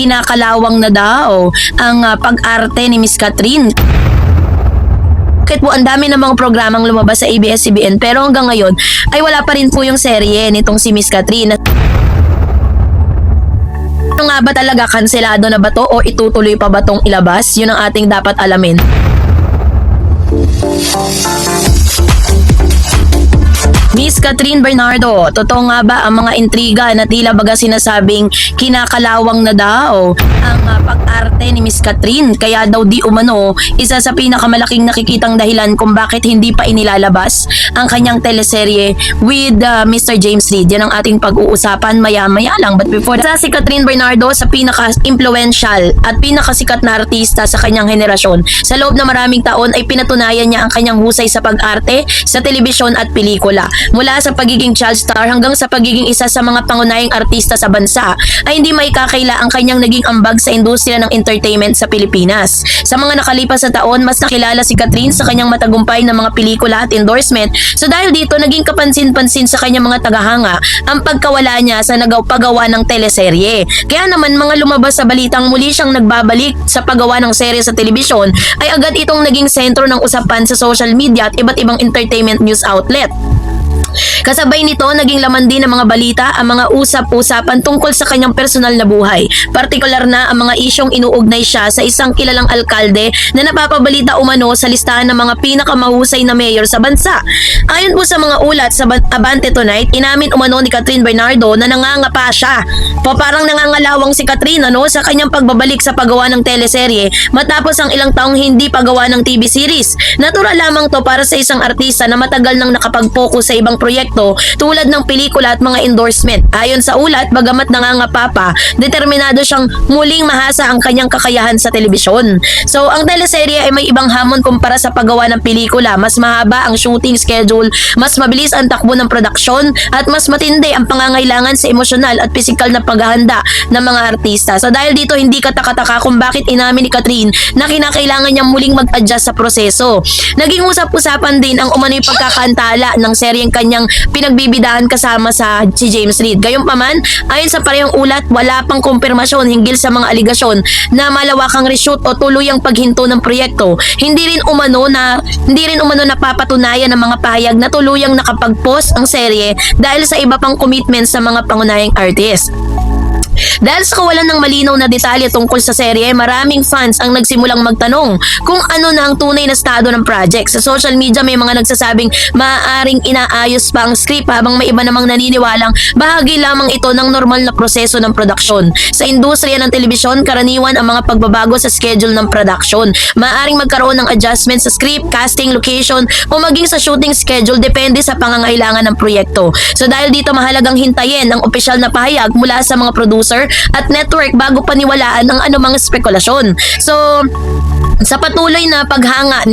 kinakalawang na daw ang pag-arte ni Miss Catherine. Kahit po ang dami ng mga programang lumabas sa ABS-CBN pero hanggang ngayon ay wala pa rin po yung serye nitong si Miss Catherine. Ano nga ba talaga, kanselado na ba to o itutuloy pa ba tong ilabas? Yun ang ating dapat alamin. Miss Catherine Bernardo, totoo nga ba ang mga intriga na tila baga sinasabing kinakalawang na daw ang pag-arte ni Miss Catherine? Kaya daw di umano, isa sa pinakamalaking nakikitang dahilan kung bakit hindi pa inilalabas ang kanyang teleserye with Mr. James Reid. Yan ang ating pag-uusapan maya-maya lang. But before that, si Catherine Bernardo sa pinaka-influential at pinakasikat na artista sa kanyang henerasyon. Sa loob na maraming taon ay pinatunayan niya ang kanyang husay sa pag-arte sa telebisyon at pelikula. Mula sa pagiging child star hanggang sa pagiging isa sa mga pangunahing artista sa bansa, ay hindi maikakaila ang kanyang naging ambag sa industriya ng entertainment sa Pilipinas. Sa mga nakalipas na taon, mas nakilala si Catherine sa kanyang matagumpay na mga pelikula at endorsement. So dahil dito, naging kapansin-pansin sa kanyang mga tagahanga ang pagkawala niya sa paggawa ng teleserye. Kaya naman mga lumabas sa balitang muli siyang nagbabalik sa paggawa ng serye sa telebisyon, ay agad itong naging sentro ng usapan sa social media at iba't ibang entertainment news outlet. Kasabay nito, naging laman din ng mga balita ang mga usap-usapan tungkol sa kanyang personal na buhay. Partikular na ang mga isyong inuugnay siya sa isang kilalang alkalde na napapabalita umano sa listahan ng mga pinakamahusay na mayor sa bansa. Ayon po sa mga ulat sa Abante Tonight, inamin umano ni Catherine Bernardo na nangangapa siya. Parang nangangalawang si Catherine sa kanyang pagbabalik sa paggawa ng teleserye matapos ang ilang taong hindi paggawa ng TV series. Natural lamang to para sa isang artista na matagal nang nakapag-focus sa ibang proyekto tulad ng pelikula at mga endorsement. Ayon sa ulat, bagamat nangangapa pa, determinado siyang muling mahasa ang kanyang kakayahan sa telebisyon. So, ang teleserye ay may ibang hamon kumpara sa paggawa ng pelikula. Mas mahaba ang shooting schedule, mas mabilis ang takbo ng produksyon, at mas matindi ang pangangailangan sa emosyonal at pisikal na paghahanda ng mga artista. So, dahil dito, hindi kataka-taka kung bakit inamin ni Catherine na kinakailangan niyang muling mag-adjust sa proseso. Naging usap-usapan din ang umano'y pagkakaantala ng seryeng kanyang pinagbibidahan kasama si James Reid. Gayunpaman, ayon sa parehong ulat, wala pang kumpirmasyon hinggil sa mga aligasyon na malawakang reshoot o tuluyang paghinto ng proyekto. Hindi rin umano napapatunayan ng mga pahayag na tuluyang nakapag-pause ang serye dahil sa iba pang commitments sa mga pangunahing artist. Dahil sa kawalan ng malinaw na detalye tungkol sa serye, maraming fans ang nagsimulang magtanong kung ano na ang tunay na estado ng project. Sa social media, may mga nagsasabing maaaring inaayos pa ang script, habang may iba namang naniniwalang bahagi lamang ito ng normal na proseso ng produksyon. Sa industriya ng telebisyon, karaniwan ang mga pagbabago sa schedule ng production. Maaaring magkaroon ng adjustment sa script, casting, location o maging sa shooting schedule, depende sa pangangailangan ng proyekto. So dahil dito, mahalagang hintayin ang opisyal na pahayag mula sa mga producer at network bago paniwalaan ang anumang spekulasyon. So, sa patuloy na paghanga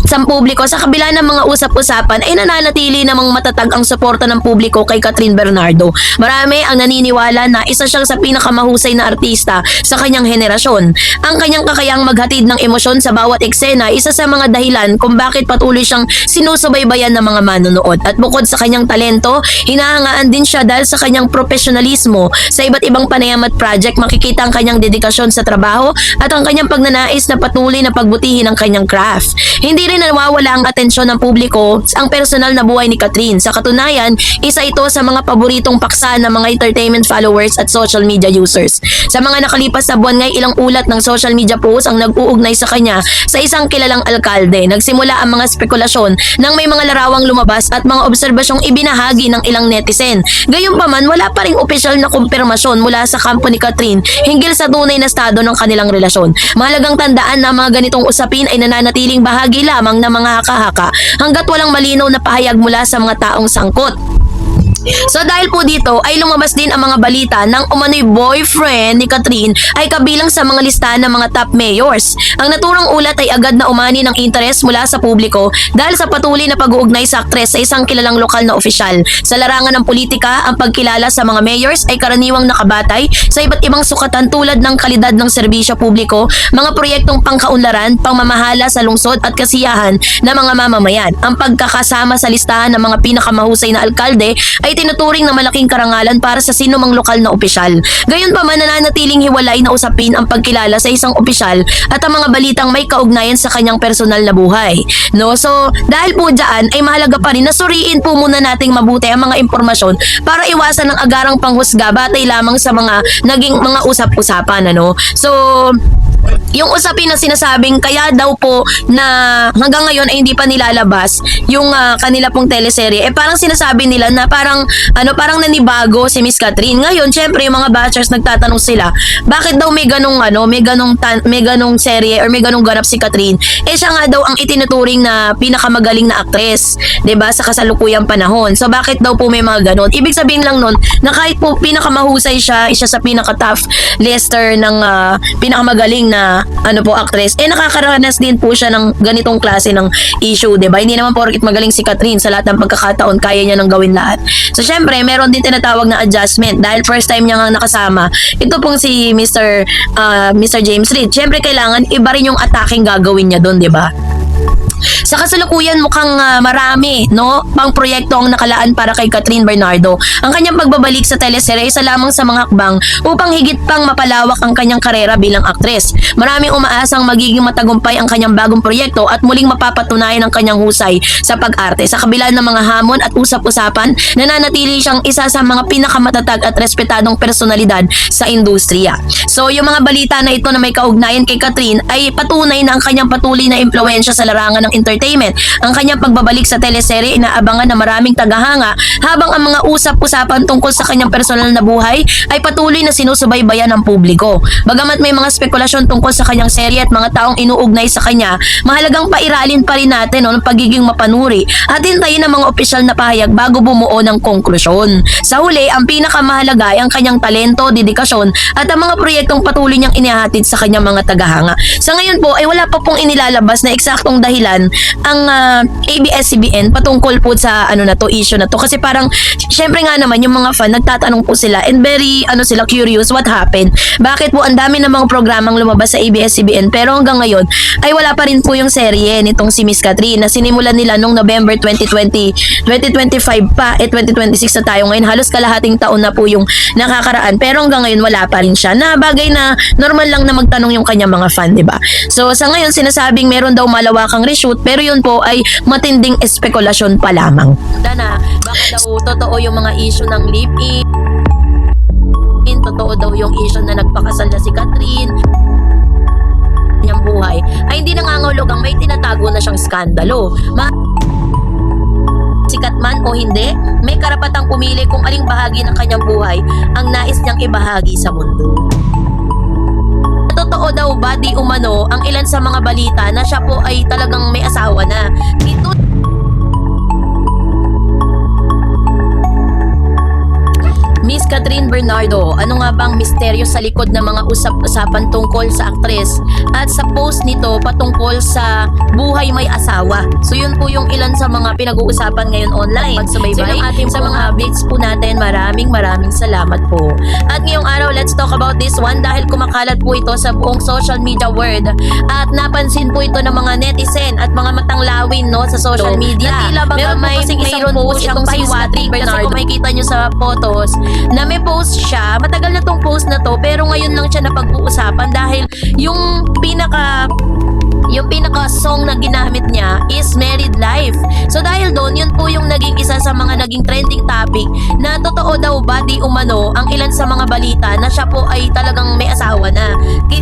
sa publiko sa kabila ng mga usap-usapan ay nananatili namang matatag ang suporta ng publiko kay Catherine Bernardo. Marami ang naniniwala na isa siyang sa pinakamahusay na artista sa kanyang henerasyon. Ang kanyang kakayahang maghatid ng emosyon sa bawat eksena, isa sa mga dahilan kung bakit patuloy siyang sinusubaybayan ng mga manonood. At bukod sa kanyang talento, hinahangaan din siya dahil sa kanyang profesionalismo sa iba't ibang panayam at project. Makikita ang kanyang dedikasyon sa trabaho at ang kanyang pagnanais na patuloy na pagbutihin ang kanyang craft. Hindi rin nawawala ang atensyon ng publiko ang personal na buhay ni Catherine. Sa katunayan, isa ito sa mga paboritong paksa ng mga entertainment followers at social media users. Sa mga nakalipas na buwan ngay, ilang ulat ng social media posts ang nag-uugnay sa kanya sa isang kilalang alkalde. Nagsimula ang mga spekulasyon nang may mga larawang lumabas at mga obserbasyong ibinahagi ng ilang netizen. Gayunpaman, wala pa ring opisyal na kumpirmasyon mula sa kampo ni Catherine hinggil sa tunay na estado ng kanilang relasyon. Mahalagang tandaan na mga ganitong usapin ay nananatiling bahagi lamang ng mga haka-haka hanggat walang malinaw na pahayag mula sa mga taong sangkot. So dahil po dito ay lumabas din ang mga balita ng umano'y boyfriend ni Catherine ay kabilang sa mga listahan ng mga top mayors. Ang naturang ulat ay agad na umani ng interes mula sa publiko dahil sa patuloy na pag-uugnay sa aktres sa isang kilalang lokal na opisyal. Sa larangan ng politika, ang pagkilala sa mga mayors ay karaniwang nakabatay sa iba't ibang sukatan tulad ng kalidad ng serbisyo publiko, mga proyektong pangkaunlaran, pamamahala sa lungsod at kasiyahan ng mga mamamayan. Ang pagkakasama sa listahan ng mga pinakamahusay na alkalde ay ay tinuturing na malaking karangalan para sa sinumang lokal na opisyal. Gayunpaman, nananatiling hiwalay na usapin ang pagkilala sa isang opisyal at ang mga balitang may kaugnayan sa kanyang personal na buhay. No? So, dahil po dyan ay mahalaga pa rin na suriin po muna nating mabuti ang mga impormasyon para iwasan ng agarang panghusga batay lamang sa mga naging mga usap-usapan. Ano? So, yung usapin na sinasabing kaya daw po na hanggang ngayon ay hindi pa nilalabas yung kanila pong teleserye, parang sinasabi nila na parang nanibago si Miss Catherine. Ngayon, syempre yung mga bashers nagtatanong sila, bakit daw may ganong serye or may ganong ganap si Catherine? Siya nga daw ang itinuturing na pinakamagaling na aktres, 'di ba, sa kasalukuyang panahon. So bakit daw po may mga ganon? Ibig sabihin lang nun na kahit po pinakamahusay siya, isa sa pinaka-top lister ng pinakamagaling na aktres, nakakaranas din po siya ng ganitong klase ng issue, 'di ba? Hindi naman porket magaling si Catherine sa lahat ng pagkakataon kaya niya nang gawin lahat. So syempre, meron din tinatawag na adjustment dahil first time niya nga nakasama. Ito pong si Mr. James Reid. Syempre kailangan iba rin yung attacking gagawin niya doon, 'di ba? Sa kasalukuyan mukhang marami pang proyekto ang nakalaan para kay Catherine Bernardo. Ang kanyang pagbabalik sa teleserye isa lamang sa mga hakbang upang higit pang mapalawak ang kanyang karera bilang aktres. Maraming umaasang magiging matagumpay ang kanyang bagong proyekto at muling mapapatunayan ang kanyang husay sa pag-arte. Sa kabila ng mga hamon at usap-usapan, nananatili siyang isa sa mga pinakamatatag at respetadong personalidad sa industriya. So yung mga balita na ito na may kaugnayan kay Catherine ay patunay na ang kanyang patuloy na impluwensya sa larangan ng entertainment. Ang kanyang pagbabalik sa teleserye inaabangan ng maraming tagahanga habang ang mga usap-usapan tungkol sa kanyang personal na buhay ay patuloy na sinusubaybayan ng publiko. Bagamat may mga spekulasyon tungkol sa kanyang serye at mga taong inuugnay sa kanya, mahalagang pairalin pa rin natin ng pagiging mapanuri at hintayin ang mga opisyal na pahayag bago bumuo ng konklusyon. Sa huli, ang pinakamahalaga ay ang kanyang talento, dedikasyon at ang mga proyektong patuloy niyang inihahatid sa kanyang mga tagahanga. Sa ngayon po ay wala pa pong inilalabas na eksaktong dahilan ang ABS-CBN patungkol po sa issue na to, kasi parang syempre nga naman yung mga fan nagtatanong po sila and very sila curious what happened, bakit po ang dami ng mga programang lumabas sa ABS-CBN pero hanggang ngayon ay wala pa rin po yung serye nitong si Miss Catherine na sinimulan nila nung November 2025 pa 2026 na tayo ngayon, halos kalahating taon na po yung nakakaraan pero hanggang ngayon wala pa rin siya, na bagay na normal lang na magtanong yung kanyang mga fan, diba? So sa ngayon sinasabing meron daw malawakang reshoot pero yun po ay matinding espekulasyon pa lamang. Dana, bakit daw totoo yung mga issue ng live-in? Totoo daw yung issue na nagpakasal na si Catherine niyang buhay ay hindi nangangahulugang may tinatago na siyang skandalo. Sikat man o hindi, may karapatang pumili kung aling bahagi ng kanyang buhay ang nais niyang ibahagi sa mundo. Totoo daw ba di umano ang ilan sa mga balita na siya po ay talagang may asawa na? Ito Miss Catherine Bernardo, ano nga bang misteryo sa likod ng mga usap-usapan tungkol sa aktres at sa post nito patungkol sa buhay may asawa? So yun po yung ilan sa mga pinag-uusapan ngayon online. Pagsubaybay sa mga updates po natin, maraming salamat po. At ngayong araw, let's talk about this one dahil kumakalat po ito sa buong social media world at napansin po ito ng mga netizen at mga matanglawin sa social media. Meron po kasing isang post itong si Catherine Bernardo. Kasi kung makikita nyo sa photos na may post siya, matagal na tong post na to pero ngayon lang siya napag-uusapan dahil yung pinaka song na ginamit niya is Married Life. So dahil doon, yun po yung naging isa sa mga naging trending topic na totoo daw ba di umano ang ilan sa mga balita na siya po ay talagang may asawa na.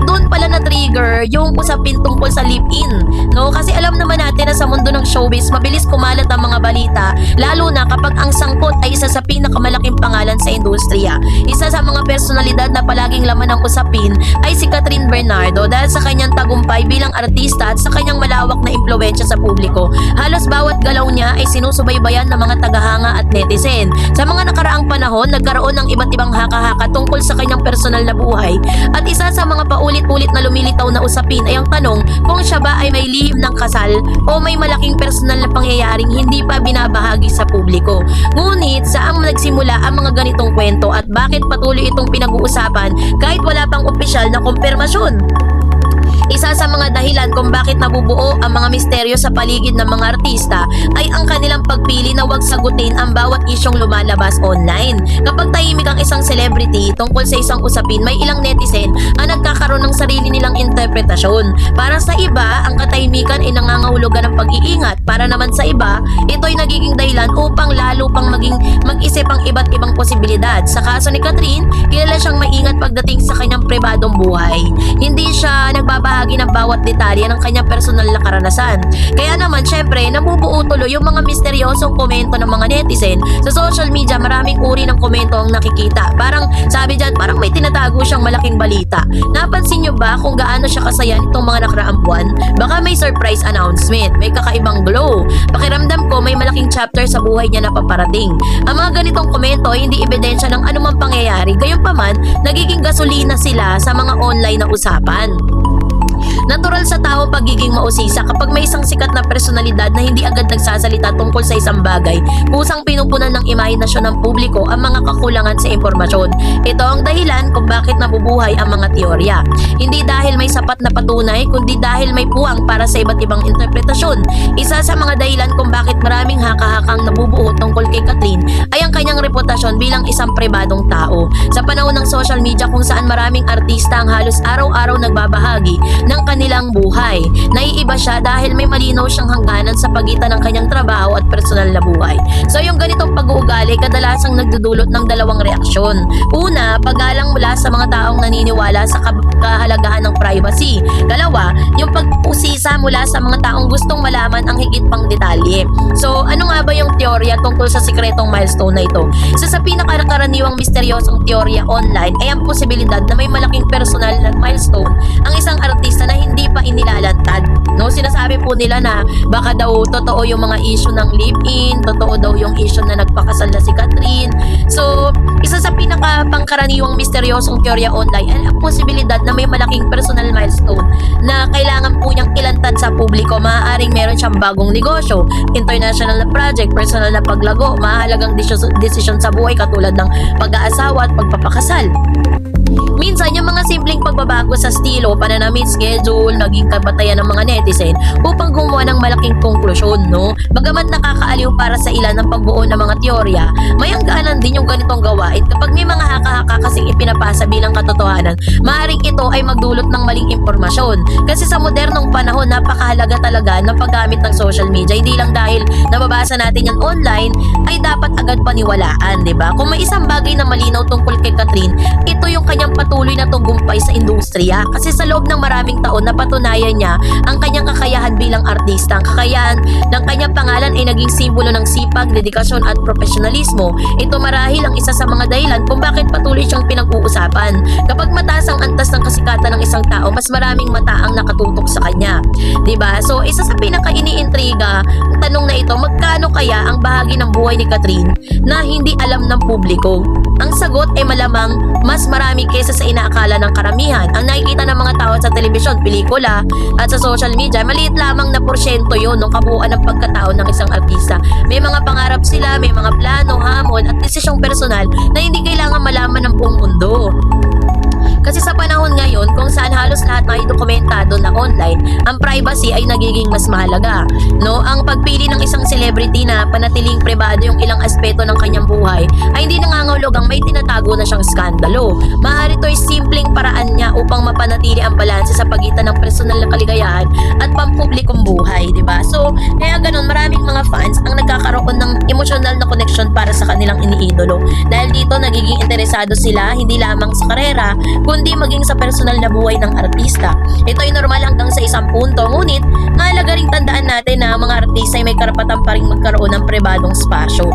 Doon pala na trigger yung usapin tungkol sa live-in. Kasi alam naman natin na sa mundo ng showbiz, mabilis kumalat ang mga balita, lalo na kapag ang sangkot ay isa sa pinakamalaking pangalan sa industriya. Isa sa mga personalidad na palaging laman ng usapin ay si Catherine Bernardo dahil sa kanyang tagumpay bilang artista at sa kanyang malawak na impluwensya sa publiko. Halos bawat galaw niya ay sinusubaybayan ng mga tagahanga at netizen. Sa mga nakaraang panahon, nagkaroon ng iba't ibang haka-haka tungkol sa kanyang personal na buhay. At isa sa mga paulit-ulit na lumilitaw na usapin ay ang tanong kung siya ba ay may lihim ng kasal o may malaking personal na pangyayaring hindi pa binabahagi sa publiko. Ngunit saan nagsimula ang mga ganitong kwento at bakit patuloy itong pinag-uusapan kahit wala pang opisyal na kumpirmasyon? Isa sa mga dahilan kung bakit nabubuo ang mga misteryo sa paligid ng mga artista ay ang kanilang pagpili na huwag sagutin ang bawat isyong lumalabas online. Kapag tahimik ang isang celebrity tungkol sa isang usapin, may ilang netizen ang nagkakaroon ng sarili nilang interpretasyon. Para sa iba, ang katahimikan ay nangangahulugan ng pag-iingat. Para naman sa iba, ito'y nagiging dahilan upang lalo pang mag-isip ang iba't ibang posibilidad. Sa kaso ni Catherine, kilala siyang maingat pagdating sa kanyang pribadong buhay. Hindi siya nagbabahagi ng bawat detalye ng kanyang personal na karanasan. Kaya naman, syempre, nabubuo tuloy yung mga misteryosong komento ng mga netizen. Sa social media, maraming uri ng komento ang nakikita. Parang, sabi dyan, parang may tinatago siyang malaking balita. Napansin nyo ba kung gaano siya kasaya nitong mga nakaraang buwan? Baka may surprise announcement, may kakaibang glow. Pakiramdam ko may malaking chapter sa buhay niya na paparating. Ang mga ganitong komento ay hindi ebidensya ng anumang pangyayari, gayunpaman, nagiging gasolina sila sa mga online na usapan. Natural sa tao pagiging mausisa kapag may isang sikat na personalidad na hindi agad nagsasalita tungkol sa isang bagay, kusang pinupunan ng imahinasyon ng publiko ang mga kakulangan sa impormasyon. Ito ang dahilan kung bakit nabubuhay ang mga teorya. Hindi dahil may sapat na patunay, kundi dahil may puwang para sa iba't ibang interpretasyon. Isa sa mga dahilan kung bakit maraming haka-hakang nabubuo tungkol kay Catherine ay ang kanyang reputasyon bilang isang pribadong tao. Sa panahon ng social media kung saan maraming artista ang halos araw-araw nagbabahagi ng kanilang buhay, naiiba siya dahil may malinaw siyang hangganan sa pagitan ng kanyang trabaho at personal na buhay. So yung ganitong pag-uugali kadalasang nagdudulot ng dalawang reaksyon. Una, paggalang mula sa mga taong naniniwala sa kahalagahan ng privacy. Dalawa, yung pag-usisa mula sa mga taong gustong malaman ang higit pang detalye. So ano nga ba yung teorya tungkol sa sikretong milestone na ito? Isa sa pinakakaraniwang misteryosong teorya online ay ang posibilidad na may malaking personal na milestone ang isang artista na hindi pa inilalantad. No, sinasabi po nila na baka daw totoo yung mga issue ng live-in, totoo daw yung issue na nagpakasal na si Catherine. So, isa sa pinakapangkaraniwang misteryosong teorya online ay ang posibilidad na may malaking personal milestone na kailangan po niyang ilantad sa publiko. Maaaring meron siyang bagong negosyo, international na project, personal na paglago, mahalagang desisyon sa buhay katulad ng pag-aasawa at pagpapakasal. Minsan, yung mga simpleng pagbabago sa estilo, pananamit, schedule, naging kabatayan ng mga netizen upang gumawa ng malaking konklusyon, no? Bagamat nakakaaliw para sa ilan ng pagbuo ng mga teorya, may hangganan din yung ganitong gawain kapag may mga haka-haka kasing ipinapasa bilang katotohanan, maaaring ito ay magdulot ng maling impormasyon. Kasi sa modernong panahon, napakahalaga talaga ng paggamit ng social media. Hindi lang dahil nababasa natin yan online, ay dapat agad paniwalaan, di ba? Kung may isang bagay na malinaw tungkol kay Catherine, ito yung kanyang patuloy na tagumpay sa industriya. Kasi sa loob ng maraming taon, napatunayan niya ang kanyang kakayahan bilang artista. Ang kakayahan ng kanyang pangalan ay naging simbolo ng sipag, dedikasyon at profesionalismo. Ito marahil ang isa sa mga dahilan kung bakit patuloy siyang pinag-uusapan. Kapag mataas ang antas ng kasikatan ng isang tao, mas maraming mata ang nakatutok sa kanya. Diba? So, isa sa pinaka-iniintriga ang tanong na ito, magkano kaya ang bahagi ng buhay ni Catherine na hindi alam ng publiko? Ang sagot ay malamang mas marami kaysa sa inaakala ng karamihan. Ang nakikita ng mga tao sa telebisyon, pelikula at sa social media, maliit lamang na porsyento yun ng kabuuan ng pagkatao ng isang artista. May mga pangarap sila, may mga plano, hamon at desisyong personal na hindi kailangan malaman ng buong mundo. Kasi sa panahon ngayon, kung saan halos lahat na dokumentado na online, ang privacy ay nagiging mas mahalaga. No? Ang pagpili ng isang celebrity na panatiling pribado yung ilang aspeto ng kanyang buhay ay hindi nangangahulugang may tinatago na siyang skandalo. Maaari ito'y simpleng paraan niya upang mapanatili ang balanse sa pagitan ng personal na kaligayahan at pampublikong buhay, di ba? So, kaya ganun, maraming mga fans ang nagkakaroon ng emotional na connection para sa kanilang iniidolo. Dahil dito, nagiging interesado sila hindi lamang sa karera, kundi maging sa personal na buhay ng artista. Ito ay normal hanggang sa isang punto, ngunit mahalaga ring tandaan natin na mga artista ay may karapatan pa rin magkaroon ng pribadong spasyo.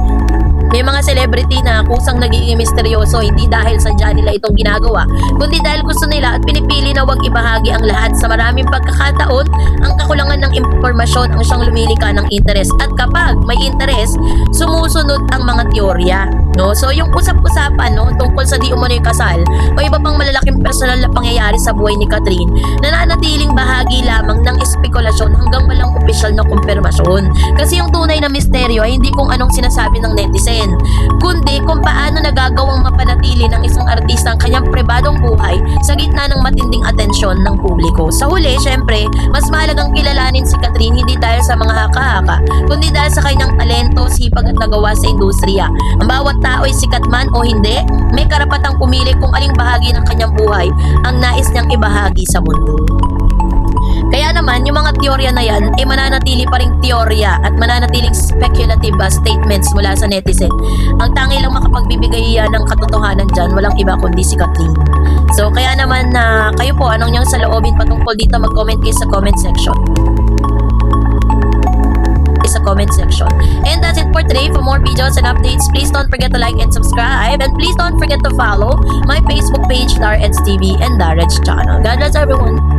May mga celebrity na kusang nagiging misteryoso hindi dahil sadya nila itong ginagawa, kundi dahil gusto nila at pinipili na wag ibahagi ang lahat. Sa maraming pagkakataon, ang kakulangan ng impormasyon ang siyang lumilika ng interes. At kapag may interes, sumusunod ang mga teorya. No? So yung usap-usapan tungkol sa di umano'y kasal o iba pang malalaking personal na pangyayari sa buhay ni Catherine, nananatiling bahagi lamang ng espekulasyon hanggang walang opisyal na kumpirmasyon. Kasi yung tunay na misteryo ay hindi kung anong sinasabi ng netizen, Catherine, kundi kung paano nagagawang mapanatili ng isang artista ang kanyang pribadong buhay sa gitna ng matinding atensyon ng publiko. Sa huli, syempre, mas mahalagang kilalanin si Catherine hindi dahil sa mga haka-haka, kundi dahil sa kanyang talento, sipag at nagawa sa industriya. Ang bawat tao ay sikat man o hindi, may karapatang pumili kung aling bahagi ng kanyang buhay ang nais niyang ibahagi sa mundo. Kaya naman, yung mga teorya na yan ay mananatili pa ring teorya at mananatiling speculative statements mula sa netizen. Ang tangi lang makapagbibigay ng katotohanan dyan, walang iba kundi si Catherine. So, kaya naman na kayo po, anong niyang saloobin patungkol dito, mag-comment kayo sa comment section. And that's it for today. For more videos and updates, please don't forget to like and subscribe, and please don't forget to follow my Facebook page, Dareds TV and Dareds channel. God bless everyone.